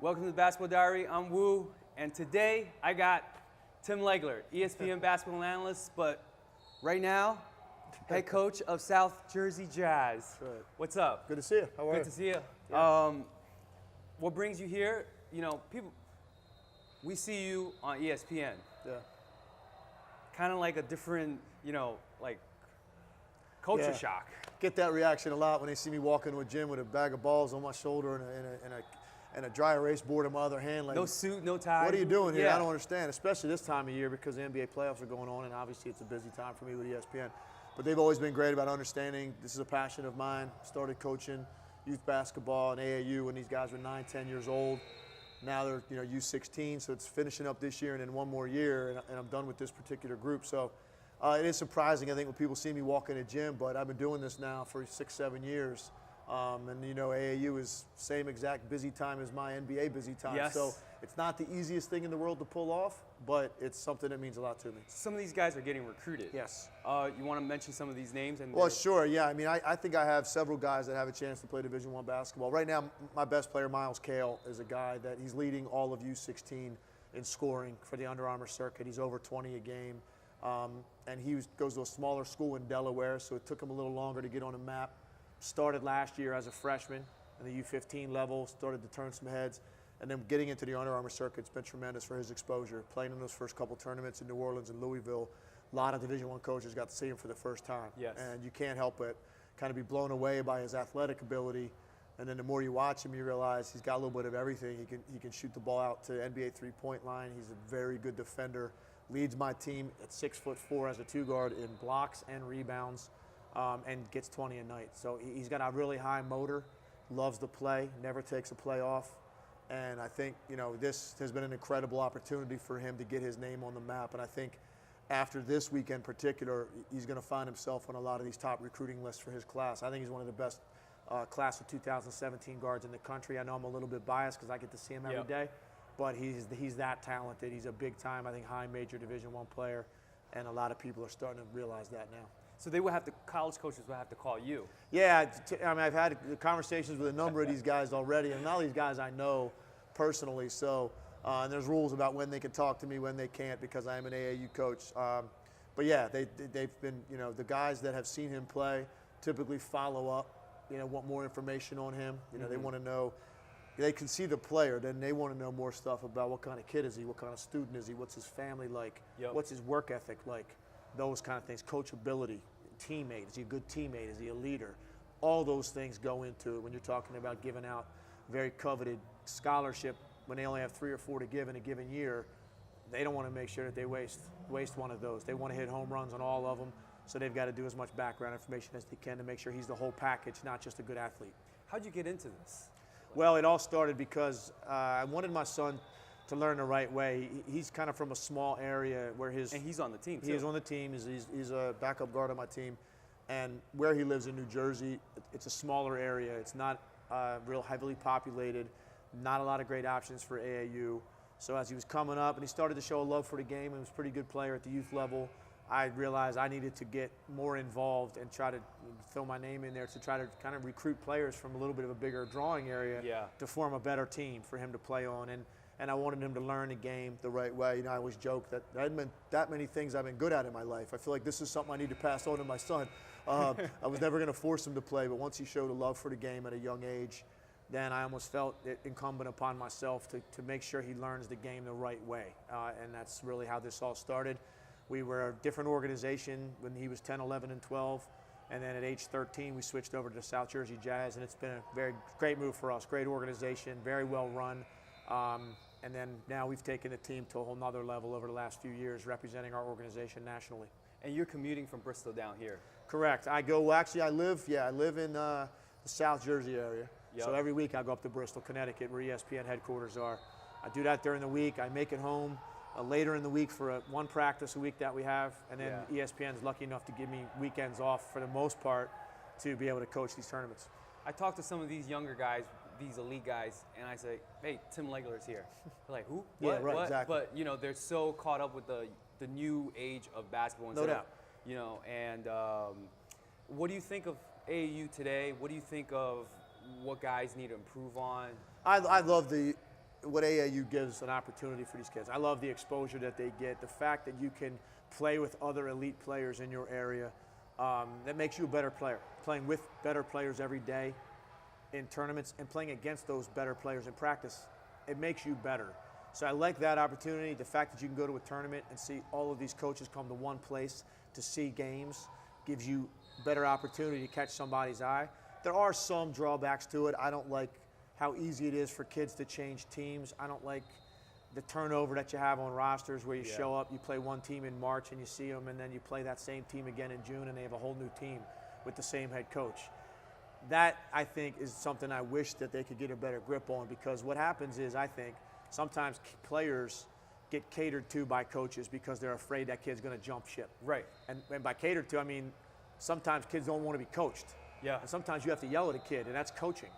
Welcome to the Basketball Diary. I'm Woo, and today I got Tim Legler, ESPN basketball analyst, but right now, head coach of South Jersey Jazz. Right. What's up? Good to see you. How are you? Good to see you. Yeah. What brings you here? You know, we see you on ESPN. Yeah. Kind of like a different, like culture Yeah. shock. Get that reaction a lot when they see me walk into a gym with a bag of balls on my shoulder and a dry erase board in my other hand. Like, No suit, no tie. what are you doing here? Yeah. I don't understand, especially this time of year because the NBA playoffs are going on, and obviously it's a busy time for me with ESPN. But they've always been great about understanding this is a passion of mine. Started coaching youth basketball and AAU when these guys were 9, 10 years old. Now they're U16, so it's finishing up this year and then one more year, and I'm done with this particular group. So it is surprising, I think, when people see me walk in a gym, but I've been doing this now for 6, 7 years. And AAU is same exact busy time as my NBA busy time. Yes. So it's not the easiest thing in the world to pull off, but it's something that means a lot to me. Some of these guys are getting recruited. Yes. You want to mention some of these names? Well, sure, yeah. I mean, I think I have several guys that have a chance to play Division I basketball. Right now, my best player, Miles Kale, is a guy that he's leading all of U16 in scoring for the Under Armour circuit. He's over 20 a game. And he goes to a smaller school in Delaware, so it took him a little longer to get on a map. Started last year as a freshman in the U15 level, started to turn some heads, and then getting into the Under Armour circuit's been tremendous for his exposure. Playing in those first couple tournaments in New Orleans and Louisville, a lot of Division I coaches got to see him for the first time. Yes. And you can't help but kind of be blown away by his athletic ability. And then the more you watch him, you realize he's got a little bit of everything. He can shoot the ball out to NBA three-point line. He's a very good defender. Leads my team at 6'4" as a two-guard in blocks and rebounds. And gets 20 a night. So he's got a really high motor, loves to play, never takes a play off. And I think, this has been an incredible opportunity for him to get his name on the map. And I think after this weekend in particular, he's going to find himself on a lot of these top recruiting lists for his class. I think he's one of the best class of 2017 guards in the country. I know I'm a little bit biased because I get to see him every day, but he's that talented. He's a big-time, I think, high major Division I player, and a lot of people are starting to realize that now. So college coaches will have to call you. Yeah, I've had conversations with a number of these guys already, and all these guys I know personally. So, and there's rules about when they can talk to me, when they can't, because I am an AAU coach. But yeah, they've been, the guys that have seen him play typically follow up, want more information on him. They want to know. They can see the player, then they want to know more stuff about what kind of kid is he, what kind of student is he, what's his family like, what's his work ethic like, those kind of things, coachability. Teammate, is he a good teammate, is he a leader? All those things go into it when you're talking about giving out very coveted scholarship when they only have 3 or 4 to give in a given year. They don't want to make sure that they waste one of those. They want to hit home runs on all of them, so they've got to do as much background information as they can to make sure he's the whole package, not just a good athlete. How'd you get into this? Well, it all started because I wanted my son to learn the right way. He's kind of from a small area where and he's on the team too. He is on the team. He's a backup guard on my team. And where he lives in New Jersey, it's a smaller area. It's not real heavily populated, not a lot of great options for AAU. So as he was coming up and he started to show a love for the game and was a pretty good player at the youth level, I realized I needed to get more involved and try to throw my name in there to try to kind of recruit players from a little bit of a bigger drawing area to form a better team for him to play on. And I wanted him to learn the game the right way. I always joke that there hadn't been that many things I've been good at in my life. I feel like this is something I need to pass on to my son. I was never going to force him to play, but once he showed a love for the game at a young age, then I almost felt it incumbent upon myself to make sure he learns the game the right way. And that's really how this all started. We were a different organization when he was 10, 11, and 12. And then at age 13, we switched over to the South Jersey Jazz, and it's been a very great move for us. Great organization, very well run. And then now we've taken the team to a whole nother level over the last few years, representing our organization nationally. And you're commuting from Bristol down here. Correct. I live in the South Jersey area. So every week I go up to Bristol, Connecticut, where ESPN headquarters are. I do that during the week. I make it home later in the week for one practice a week that we have. And then ESPN's lucky enough to give me weekends off for the most part to be able to coach these tournaments. I talked to some of these younger guys, these elite guys, and I say, hey, Tim Legler is here. They're like, who? Yeah, what? right, What? exactly. But, they're so caught up with the new age of basketball. No doubt. And what do you think of AAU today? What do you think of what guys need to improve on? I love the what AAU gives an opportunity for these kids. I love the exposure that they get, the fact that you can play with other elite players in your area. That makes you a better player. Playing with better players every day in tournaments and playing against those better players in practice, it makes you better. So I like that opportunity, the fact that you can go to a tournament and see all of these coaches come to one place to see games gives you better opportunity to catch somebody's eye. There are some drawbacks to it. I don't like how easy it is for kids to change teams. I don't like the turnover that you have on rosters where you show up, you play one team in March and you see them, and then you play that same team again in June and they have a whole new team with the same head coach. That, I think, is something I wish that they could get a better grip on, because what happens is, I think, sometimes players get catered to by coaches because they're afraid that kid's going to jump ship. Right. And by catered to, I mean sometimes kids don't want to be coached. Yeah. And sometimes you have to yell at a kid, and that's coaching.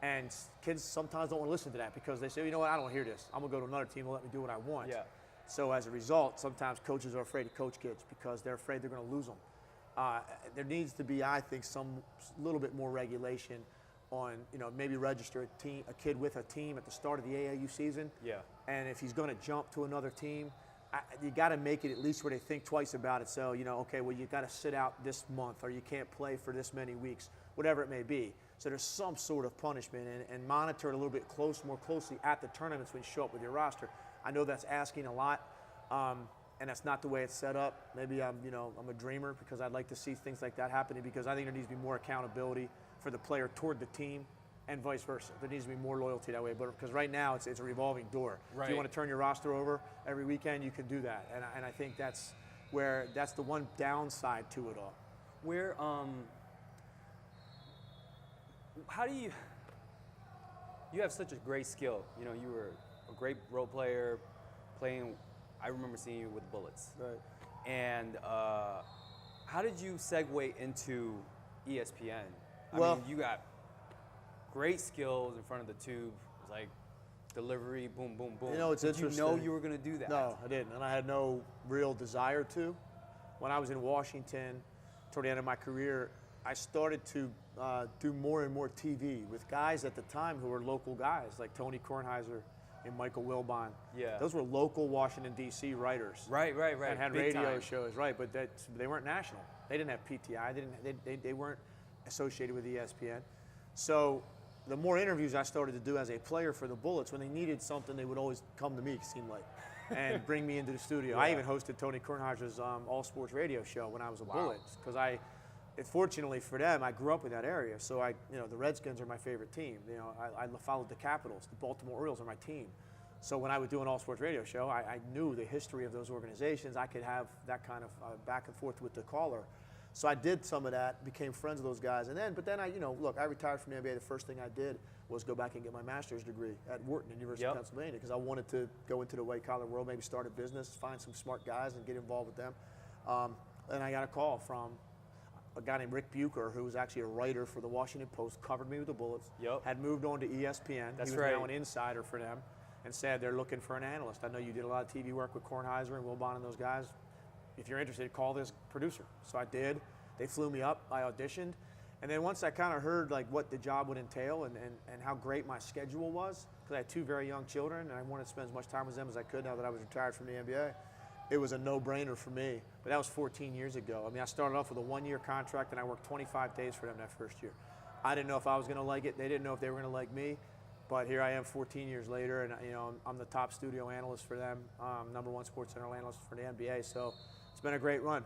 And kids sometimes don't want to listen to that because they say, you know what, I don't want to hear this. I'm going to go to another team and let me do what I want. Yeah. So as a result, sometimes coaches are afraid to coach kids because they're afraid they're going to lose them. There needs to be, I think, some little bit more regulation on, maybe register a kid with a team at the start of the AAU season. Yeah. And if he's going to jump to another team, you got to make it at least where they think twice about it. So, okay, well, you got to sit out this month, or you can't play for this many weeks, whatever it may be. So there's some sort of punishment, and monitor it a little bit more closely at the tournaments when you show up with your roster. I know that's asking a lot, and that's not the way it's set up. Maybe I'm a dreamer, because I'd like to see things like that happening, because I think there needs to be more accountability for the player toward the team, and vice versa. There needs to be more loyalty that way, but because right now it's a revolving door. Right. If you want to turn your roster over every weekend, you can do that, and I think that's the one downside to it all. Where how do you have such a great skill? You were a great role player, playing. I remember seeing you with the Bullets. Right. And how did you segue into ESPN? I Well, mean, you got great skills in front of the tube. It's like delivery, boom, boom, boom. It's interesting. Did you know you were going to do that? No, I didn't, and I had no real desire to. When I was in Washington, toward the end of my career, I started to do more and more TV with guys at the time who were local guys, like Tony Kornheiser and Michael Wilbon. Yeah. Those were local Washington, D.C. writers. Right. And had Big radio time. shows, right, but they weren't national. They didn't have PTI. They weren't associated with ESPN. So the more interviews I started to do as a player for the Bullets, when they needed something, they would always come to me, it seemed like, and bring me into the studio. Yeah. I even hosted Tony Kornheiser's All Sports radio show when I was a Bullet, because fortunately for them, I grew up in that area. So the Redskins are my favorite team. I followed the Capitals. The Baltimore Orioles are my team. So when I would do an All Sports radio show, I knew the history of those organizations. I could have that kind of back and forth with the caller. So I did some of that, became friends with those guys. But then I retired from the NBA. The first thing I did was go back and get my master's degree at Wharton, University of Pennsylvania, because I wanted to go into the white-collar world, maybe start a business, find some smart guys and get involved with them. And I got a call from a guy named Rick Bucher, who was actually a writer for the Washington Post, covered me with the Bullets, had moved on to ESPN. That's he was now an insider for them, and said they're looking for an analyst. I know you did a lot of TV work with Kornheiser and Wilbon and those guys. If you're interested, call this producer. So I did. They flew me up. I auditioned. And then once I kind of heard what the job would entail and how great my schedule was, because I had two very young children and I wanted to spend as much time with them as I could now that I was retired from the NBA, it was a no-brainer for me. But that was 14 years ago. I mean, I started off with a one-year contract and I worked 25 days for them that first year. I didn't know if I was going to like it. They didn't know if they were going to like me. But here I am 14 years later, and I'm the top studio analyst for them, #1 sports center analyst for the NBA. So it's been a great run.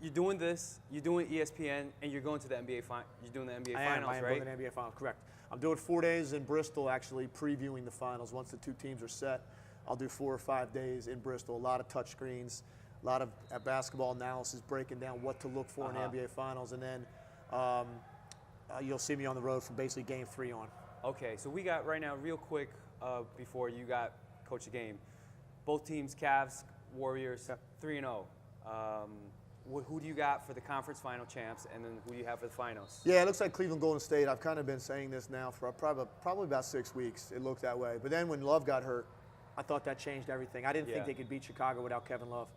You're doing this, you're doing ESPN, and you're going to the NBA you're doing the NBA finals, I am right? going to the NBA finals, correct. I'm doing 4 days in Bristol, actually previewing the finals. Once the two teams are set, I'll do 4 or 5 days in Bristol. A lot of touch screens, a lot of basketball analysis, breaking down what to look for in the NBA finals, and then you'll see me on the road from basically game 3 on. Okay, so we got right now, real quick, before you got coach the game, both teams, Cavs, Warriors, 3-0. Who do you got for the conference final champs, and then who do you have for the finals? Yeah, it looks like Cleveland Golden State. I've kind of been saying this now for probably about 6 weeks. It looked that way. But then when Love got hurt, I thought that changed everything. I didn't think they could beat Chicago without Kevin Love.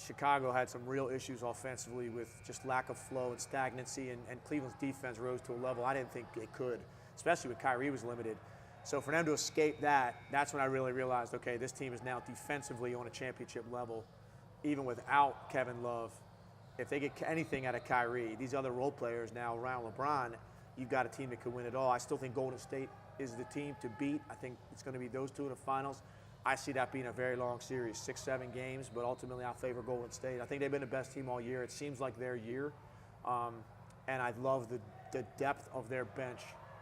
Chicago had some real issues offensively with just lack of flow and stagnancy, and Cleveland's defense rose to a level I didn't think it could, especially with Kyrie was limited. So for them to escape that, that's when I really realized, okay, this team is now defensively on a championship level, even without Kevin Love. If they get anything out of Kyrie, these other role players now around LeBron, you've got a team that could win it all. I still think Golden State is the team to beat. I think it's going to be those two in the finals. I see that being a very long series, 6-7 games, but ultimately I'll favor Golden State. I think they've been the best team all year. It seems like their year. And I love the depth of their bench,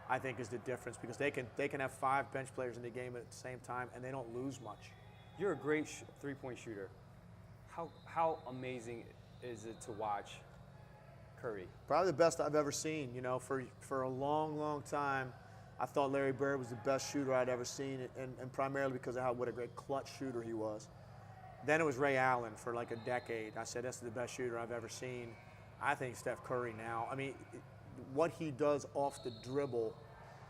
I think, is the difference, because they can have 5 bench players in the game at the same time, and they don't lose much. You're a great three-point shooter. How amazing is it to watch Curry? Probably the best I've ever seen. You know, for a long, long time, I thought Larry Bird was the best shooter I'd ever seen, and primarily because of what a great clutch shooter he was. Then it was Ray Allen for like a decade. I said, that's the best shooter I've ever seen. I think Steph Curry now. I mean, what he does off the dribble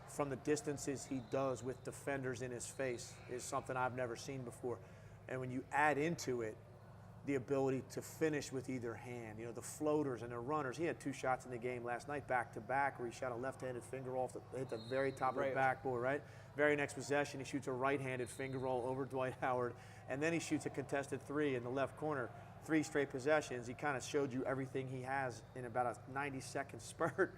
from the distances he does with defenders in his face is something I've never seen before. And when you add into it the ability to finish with either hand, you know, the floaters and the runners. He had 2 shots in the game last night back-to-back where he shot a left-handed finger roll, hit the very top of the backboard, right? Very next possession, he shoots a right-handed finger roll over Dwight Howard, and then he shoots a contested 3 in the left corner. 3 straight possessions. He kind of showed you everything he has in about a 90-second spurt.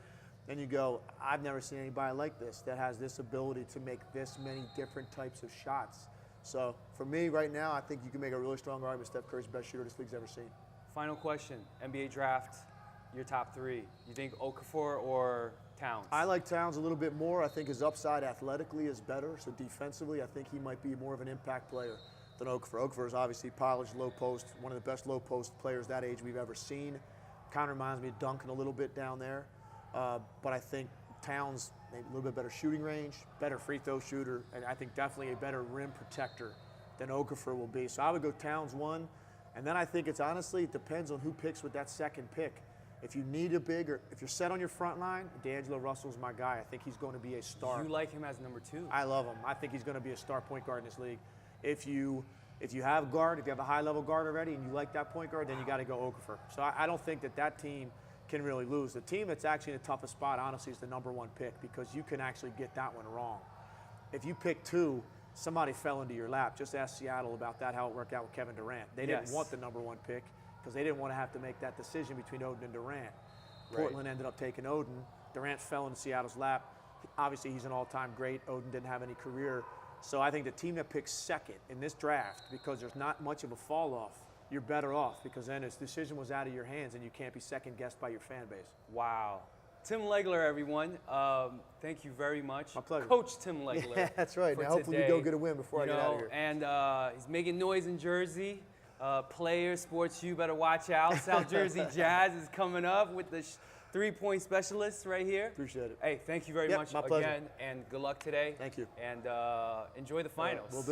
And you go, I've never seen anybody like this that has this ability to make this many different types of shots. So for me right now, I think you can make a really strong argument Steph Curry's the best shooter this league's ever seen. Final question, NBA draft, your top 3. You think Okafor or Towns? I like Towns a little bit more. I think his upside athletically is better. So defensively, I think he might be more of an impact player than Okafor. Okafor is obviously polished low post, one of the best low post players that age we've ever seen. Kind of reminds me of Duncan a little bit down there. But I think Towns, maybe a little bit better shooting range, better free throw shooter, and I think definitely a better rim protector than Okafor will be. So I would go Towns 1, and then I think it's honestly, it depends on who picks with that second pick. If you need a big, or if you're set on your front line, D'Angelo Russell's my guy. I think he's going to be a star. You like him as number 2? I love him. I think he's going to be a star point guard in this league. If you have guard, if you have a high-level guard already and you like that point guard, then you got to go Okafor. So I don't think that team can really lose. The team that's actually in the toughest spot, honestly, is the number 1 pick, because you can actually get that one wrong. If you pick 2, somebody fell into your lap. Just ask Seattle about that, how it worked out with Kevin Durant. They didn't want the number 1 pick because they didn't want to have to make that decision between Oden and Durant. Portland ended up taking Oden. Durant fell into Seattle's lap. Obviously, he's an all-time great. Oden didn't have any career. So I think the team that picks second in this draft, because there's not much of a fall-off, you're better off, because then his decision was out of your hands and you can't be second-guessed by your fan base. Wow. Tim Legler, everyone. Thank you very much. My pleasure. Coach Tim Legler. Yeah, that's right. Now hopefully we go get a win before I get out of here. And he's making noise in Jersey. Players, Sports U, better watch out. South Jersey Jazz is coming up with the 3-point specialist right here. Appreciate it. Hey, thank you very much my pleasure. again, and good luck today. Thank you. And enjoy the finals. We'll do.